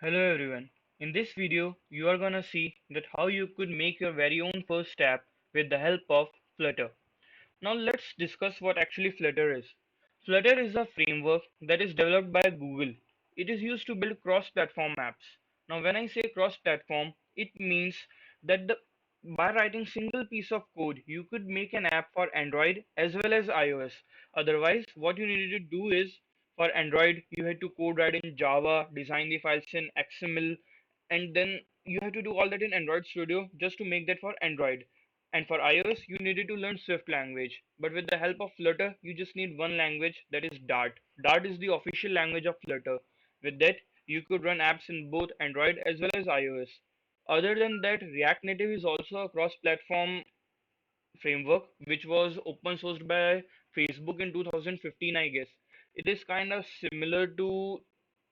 Hello everyone. In this video, you are gonna see that how you could make your very own first app with the help of Flutter. Now let's discuss what actually Flutter is. Flutter is a framework that is developed by Google. It is used to build cross-platform apps. Now when I say cross-platform, it means that by writing single piece of code, you could make an app for Android as well as iOS. Otherwise, what you needed to do is for Android, you had to code write in Java, design the files in XML, and then you have to do all that in Android Studio just to make that for Android. And for iOS, you needed to learn Swift language. But with the help of Flutter, you just need one language, that is Dart. Dart is the official language of Flutter. With that, you could run apps in both Android as well as iOS. Other than that, React Native is also a cross-platform framework which was open sourced by Facebook in 2015, I guess. It is kind of similar to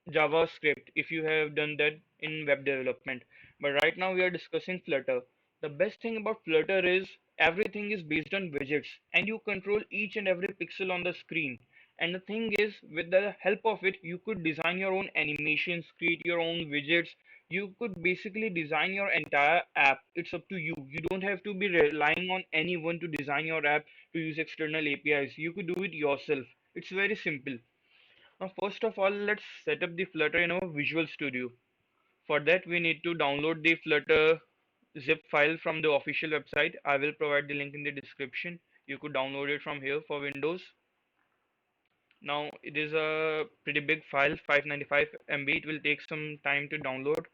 JavaScript if you have done that in web development. But right now we are discussing Flutter. The best thing about Flutter is everything is based on widgets and you control each and every pixel on the screen. And the thing is, with the help of it, you could design your own animations, create your own widgets. You could basically design your entire app. It's up to you. You don't have to be relying on anyone to design your app to use external APIs. You could do it yourself. It's very simple. Now, first of all, let's set up the Flutter in our Visual Studio. For that, we need to download the Flutter zip file from the official website. I will provide the link in the description. You could download it from here for Windows. Now, it is a pretty big file, 595 MB. It will take some time to download.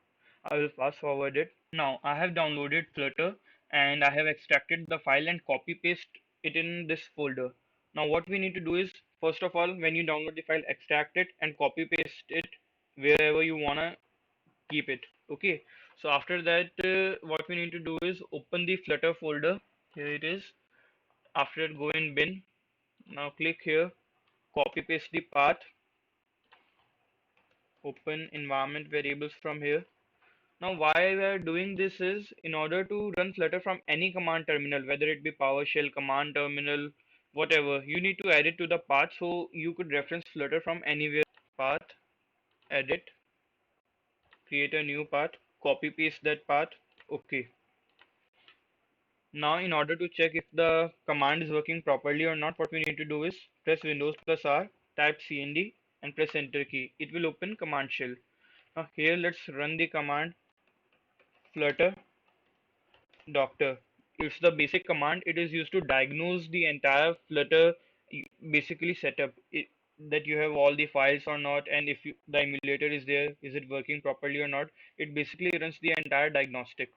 I will fast forward it. Now, I have downloaded Flutter and I have extracted the file and copy paste it in this folder. Now, what we need to do is, first of all, when you download the file, extract it and copy paste it wherever you wanna keep it. Okay. So after that, what we need to do is open the Flutter folder. Here it is. After that, go in bin. Now click here, copy paste the path, open environment variables from here. Now, why we are doing this is in order to run Flutter from any command terminal, whether it be PowerShell, command terminal, whatever, you need to add it to the path so you could reference Flutter from anywhere. Path, edit, create a new path, copy paste that path. Okay. Now, in order to check if the command is working properly or not, what we need to do is press Windows plus R, type cmd, and press Enter key. It will open command shell. Now, here let's run the command flutter doctor. It's the basic command. It is used to diagnose the entire Flutter basically setup. That you have all the files or not, and if the emulator is there, is it working properly or not. It basically runs the entire diagnostic.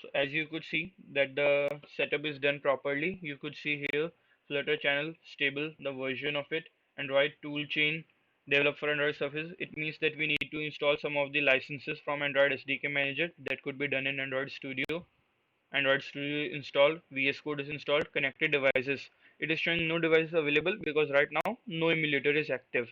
So as you could see that the setup is done properly, you could see here Flutter channel stable, the version of it, Android toolchain developed for Android Surface. It means that we need to install some of the licenses from Android SDK Manager. That could be done in Android Studio. Android Studio installed, VS Code is installed, connected devices. It is showing no devices available because right now no emulator is active.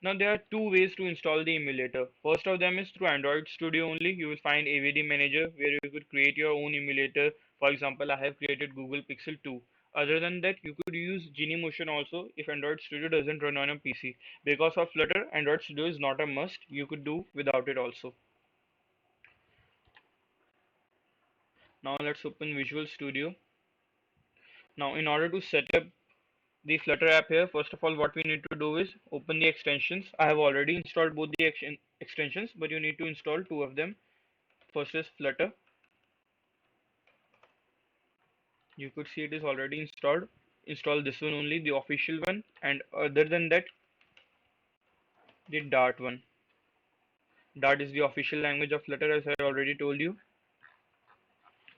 Now there are two ways to install the emulator. First of them is through Android Studio only. You will find AVD Manager where you could create your own emulator. For example, I have created Google Pixel 2. Other than that, you could use Genymotion also if Android Studio doesn't run on a PC. Because of Flutter, Android Studio is not a must. You could do without it also. Now let's open Visual Studio. Now in order to set up the Flutter app here, first of all, what we need to do is open the extensions. I have already installed both the extensions, but you need to install two of them. First is Flutter. You could see it is already installed. Install this one only, the official one, and other than that, the Dart one. Dart is the official language of Flutter, as I already told you.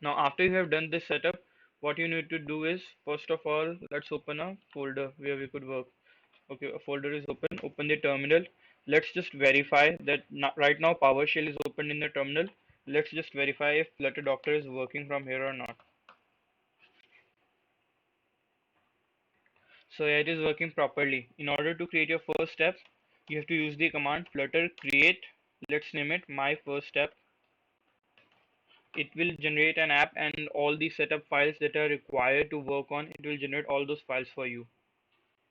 Now, after you have done this setup, what you need to do is, first of all, let's open a folder where we could work. Okay, a folder is open. Open the terminal. Let's just verify that right now PowerShell is open in the terminal. Let's just verify if Flutter Doctor is working from here or not. So yeah, it is working properly. In order to create your first step, you have to use the command flutter create. Let's name it my first step. It will generate an app and all the setup files that are required to work on. It will generate all those files for you.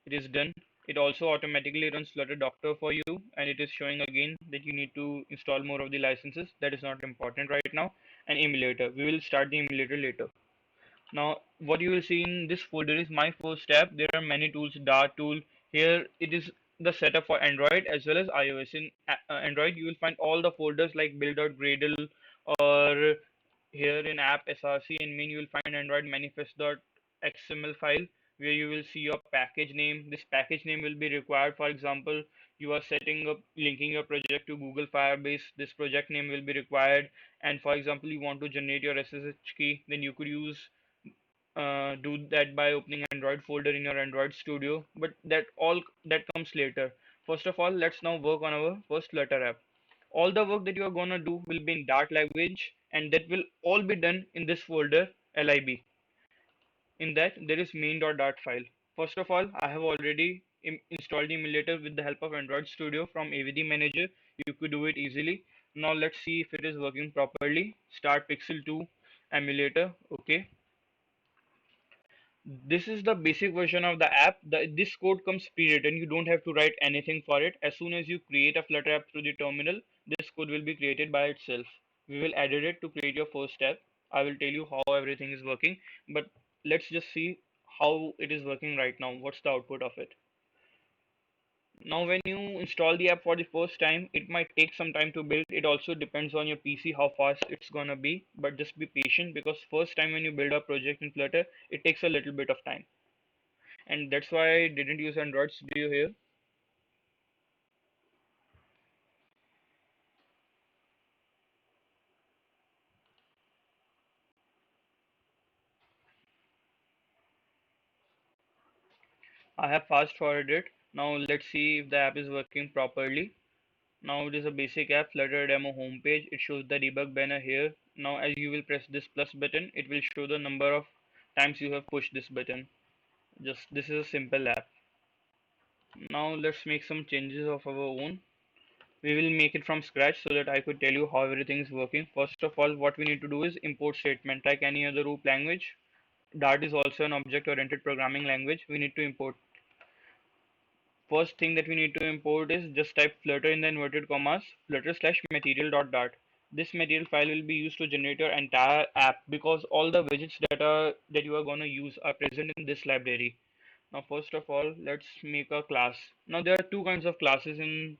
It is done. It also automatically runs Flutter Doctor for you, and it is showing again that you need to install more of the licenses. That is not important right now. An emulator. We will start the emulator later. Now, what you will see in this folder is my first app. There are many tools, Dart tool. Here it is the setup for Android as well as iOS. In Android, you will find all the folders like build.gradle, or here in app src and main you will find Android manifest.xml file where you will see your package name. This package name will be required. For example, you are setting up linking your project to Google Firebase. This project name will be required. And for example, you want to generate your SSH key, then you could use do that by opening Android folder in your Android Studio, but that comes later. First of all, let's now work on our first Flutter app. All the work that you are gonna do will be in Dart language, and that will all be done in this folder lib. In that there is main.dart file. First of all, I have already installed the emulator with the help of Android Studio from AVD Manager. You could do it easily. Now let's see if it is working properly. Start Pixel 2 emulator. Okay. This is the basic version of the app. This code comes pre-written. You don't have to write anything for it. As soon as you create a Flutter app through the terminal, this code will be created by itself. We will edit it to create your first app. I will tell you how everything is working, but let's just see how it is working right now. What's the output of it? Now, when you install the app for the first time, it might take some time to build. It also depends on your PC how fast it's gonna be, but just be patient because first time when you build a project in Flutter, it takes a little bit of time. And that's why I didn't use Android Studio here. I have fast forwarded it. Now let's see if the app is working properly. Now it is a basic app, Flutter demo homepage. It shows the debug banner here. Now as you will press this plus button, it will show the number of times you have pushed this button. Just this is a simple app. Now let's make some changes of our own. We will make it from scratch so that I could tell you how everything is working. First of all, what we need to do is import statement like any other root language. Dart is also an object-oriented programming language. We need to import. First thing that we need to import is just type flutter in the inverted commas, flutter slash material.dart. This material file will be used to generate your entire app because all the widgets that you are going to use are present in this library. Now first of all, let's make a class. Now there are two kinds of classes in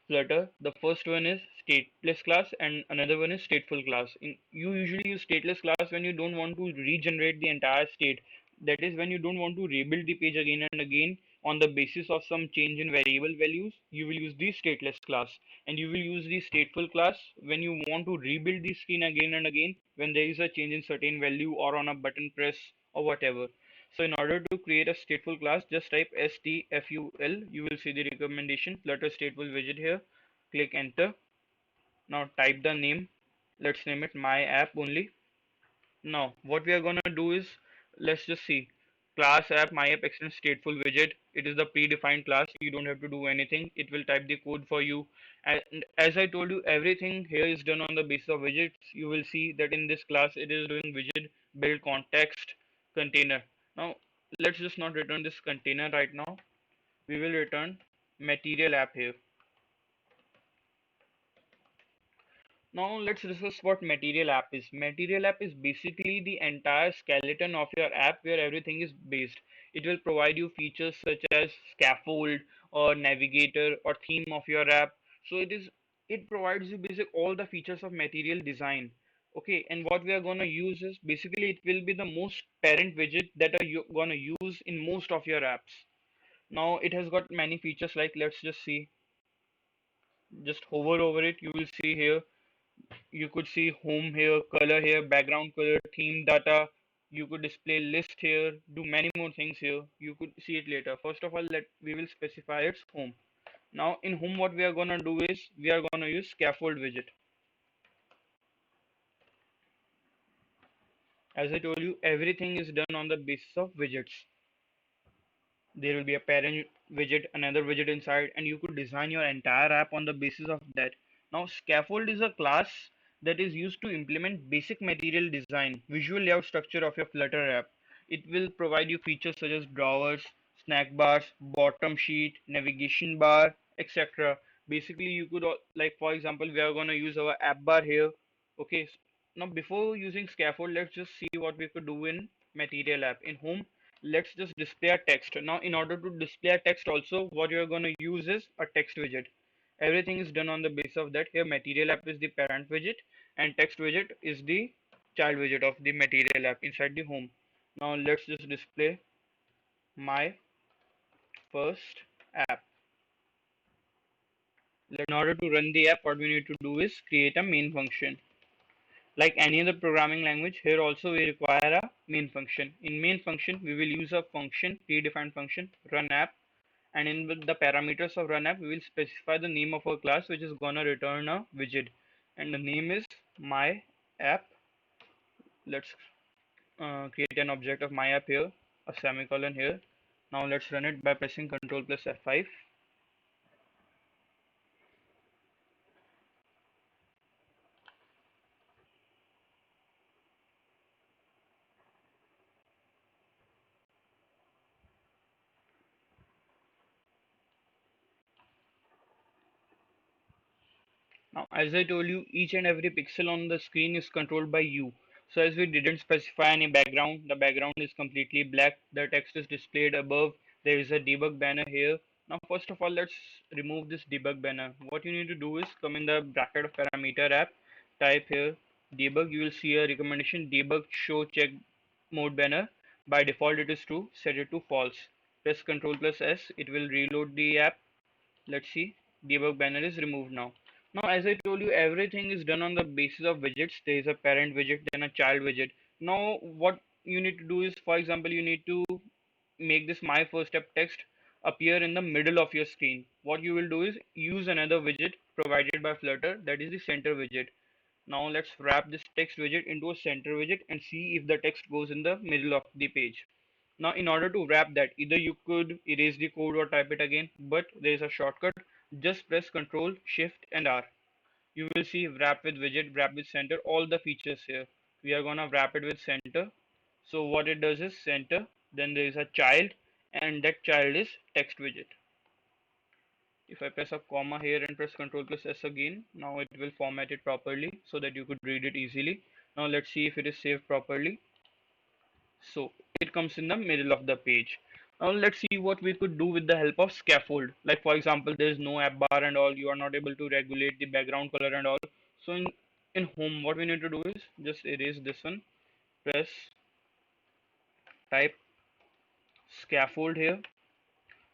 Flutter. The first one is stateless class and another one is stateful class. You usually use stateless class when you don't want to regenerate the entire state. That is when you don't want to rebuild the page again and again on the basis of some change in variable values. You will use the stateless class, and you will use the stateful class when you want to rebuild the screen again and again when there is a change in certain value or on a button press or whatever. So in order to create a stateful class, just type stful. You will see the recommendation Flutter stateful widget here. Click enter. Now type the name. Let's name it my app only. Now what we are gonna do is let's just see. Class app my app extends stateful widget. It is the predefined class. You don't have to do anything. It will type the code for you. And as I told you, everything here is done on the basis of widgets. You will see that in this class it is doing widget build context container. Now let's just not return this container right now. We will return material app here. Now let's discuss what Material App is. Material App is basically the entire skeleton of your app where everything is based. It will provide you features such as scaffold or navigator or theme of your app. So it provides you basic all the features of material design. Okay, and what we are gonna use is basically it will be the most parent widget that are you gonna use in most of your apps. Now it has got many features like let's just see. Just hover over it, you will see here you could see home here, color here, background color, theme data. You could display list here, do many more things here. You could see it later. First of all, let we will specify its home. Now in home, what we are gonna do is we are gonna use scaffold widget. As I told you, everything is done on the basis of widgets. There will be a parent widget, another widget inside, and you could design your entire app on the basis of that. Now scaffold is a class that is used to implement basic material design, visual layout structure of your Flutter app. It will provide you features such as drawers, snack bars, bottom sheet, navigation bar, etc. Basically, you could like for example, we are gonna use our app bar here. Okay, now before using scaffold, let's just see what we could do in material app. In home, let's just display a text. Now, in order to display a text, also what you are gonna use is a text widget. Everything is done on the basis of that. Here, material app is the parent widget, and text widget is the child widget of the material app inside the home. Now let's just display my first app. In order to run the app, what we need to do is create a main function. Like any other programming language, here also we require a main function. In main function, we will use a function, predefined function, run app, and in with the parameters of run app, we will specify the name of our class, which is gonna return a widget, and the name is my app. Let's create an object of my app here, a semicolon here. Now let's run it by pressing Ctrl plus F5. Now, as I told you, each and every pixel on the screen is controlled by you. So as we didn't specify any background, the background is completely black. The text is displayed above. There is a debug banner here. Now, first of all, let's remove this debug banner. What you need to do is come in the bracket of parameter app, type here debug. You will see a recommendation debug show check mode banner. By default, it is true. Set it to false. Press Ctrl plus S. It will reload the app. Let's see, debug banner is removed now. Now, as I told you, everything is done on the basis of widgets. There is a parent widget, then a child widget. Now, what you need to do is, for example, you need to make this my first step text appear in the middle of your screen. What you will do is use another widget provided by Flutter, that is the center widget. Now let's wrap this text widget into a center widget and see if the text goes in the middle of the page. Now, in order to wrap that, either you could erase the code or type it again, but there is a shortcut. Just press Ctrl, Shift, and R. You will see wrap with widget, wrap with center, all the features here. We are gonna wrap it with center. So what it does is center, then there is a child, and that child is text widget. If I press a comma here and press Ctrl plus S again, now it will format it properly so that you could read it easily. Now let's see if it is saved properly. So it comes in the middle of the page. Now let's see what we could do with the help of scaffold. Like for example, there is no app bar and all. You are not able to regulate the background color and all. So in home, what we need to do is just erase this one. Press type scaffold here.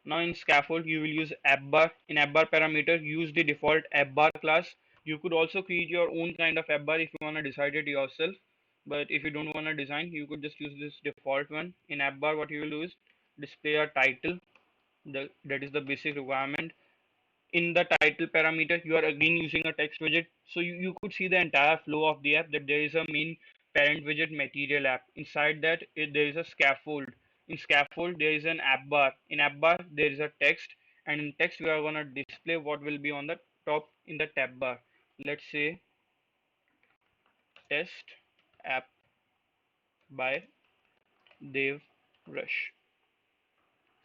Now in scaffold, you will use app bar. In app bar parameter, use the default app bar class. You could also create your own kind of app bar if you want to decide it yourself. But if you don't want to design, you could just use this default one. In app bar, what you will do is display a title. That is the basic requirement. In the title parameter, you are again using a text widget. So you could see the entire flow of the app, that there is a main parent widget material app. Inside that, there is a scaffold. In scaffold, there is an app bar. In app bar, there is a text. And in text, we are going to display what will be on the top in the tab bar. Let's say test app by Dev Rush.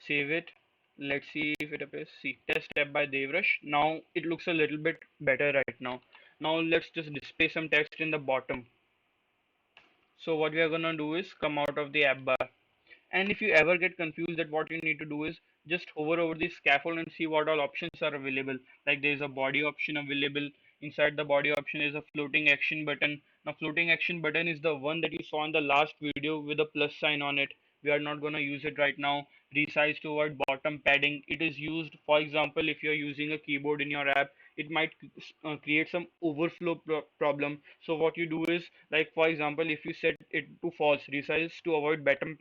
Save it. Let's see if it appears. See, test app by Devrush. Now it looks a little bit better right now. Now let's just display some text in the bottom. So what we are gonna do is come out of the app bar. And if you ever get confused, that what you need to do is just hover over the scaffold and see what all options are available. Like there is a body option available. Inside the body option is a floating action button. Now floating action button is the one that you saw in the last video with a plus sign on it. We are not going to use it right now. Resize to avoid bottom padding. It is used, for example, if you are using a keyboard in your app, it might create some overflow problem. So what you do is, like for example, if you set it to false, resize to avoid bottom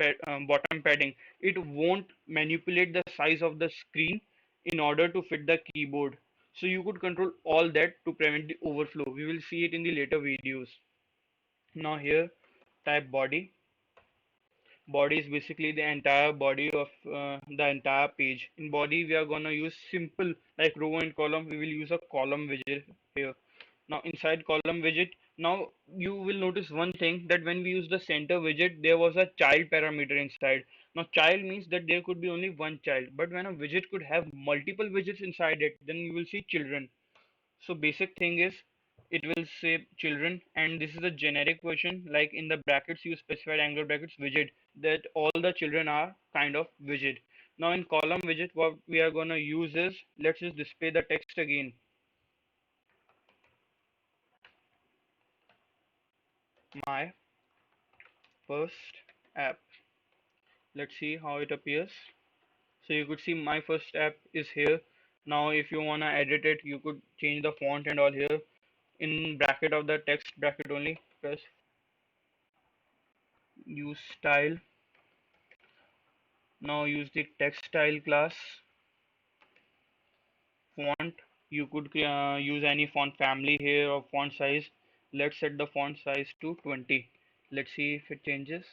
padding, it won't manipulate the size of the screen in order to fit the keyboard. So you could control all that to prevent the overflow. We will see it in the later videos. Now here, type body. Body is basically the entire body of the entire page. In body, we are gonna use simple like row and column. We will use a column widget here. Now inside column widget, now you will notice one thing, that when we use the center widget, there was a child parameter inside. Now child means that there could be only one child, but when a widget could have multiple widgets inside it, then you will see children. So basic thing is it will say children, and this is a generic version, like in the brackets you specified angular brackets widget, that all the children are kind of widget. Now in column widget what we are gonna use is, let's just display the text again. My first app. Let's see how it appears. So you could see my first app is here. Now if you wanna edit it, you could change the font and all here. In bracket of the text bracket only, press use style. Now use the text style class. Font, you could use any font family here or font size. Let's set the font size to 20. Let's see if it changes.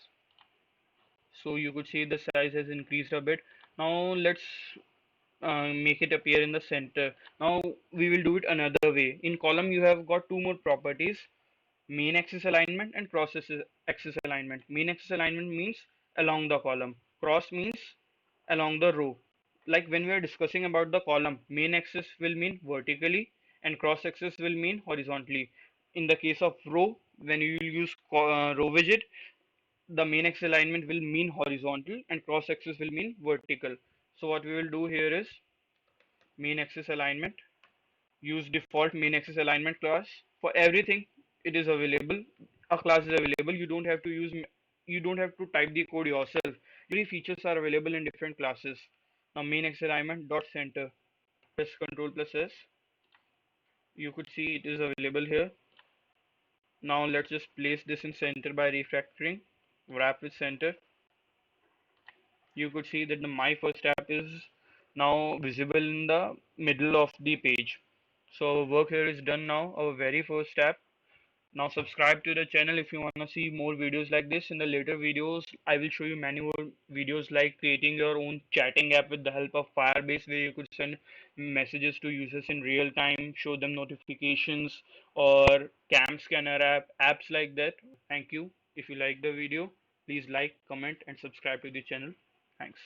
So you could see the size has increased a bit. Now let's make it appear in the center. Now we will do it another way. In column you have got two more properties, main axis alignment and cross axis alignment. Main axis alignment means along the column. Cross means along the row. Like when we are discussing about the column, main axis will mean vertically and cross axis will mean horizontally. In the case of row, when you use row widget, the main axis alignment will mean horizontal and cross axis will mean vertical. So what we will do here is main axis alignment, use default main axis alignment class for everything. It is available, a class is available. You don't have to type the code yourself. Every features are available in different classes. Now main axis alignment dot center, press Ctrl plus S. You could see it is available here. Now let's just place this in center by refactoring, wrap with center. You could see that the my first app is now visible in the middle of the page. So our work here is done now, our very first app. Now subscribe to the channel if you want to see more videos like this. In the later videos, I will show you many more videos like creating your own chatting app with the help of Firebase, where you could send messages to users in real time, show them notifications, or cam scanner app, apps like that. Thank you. If you like the video, please like, comment, and subscribe to the channel. Thanks.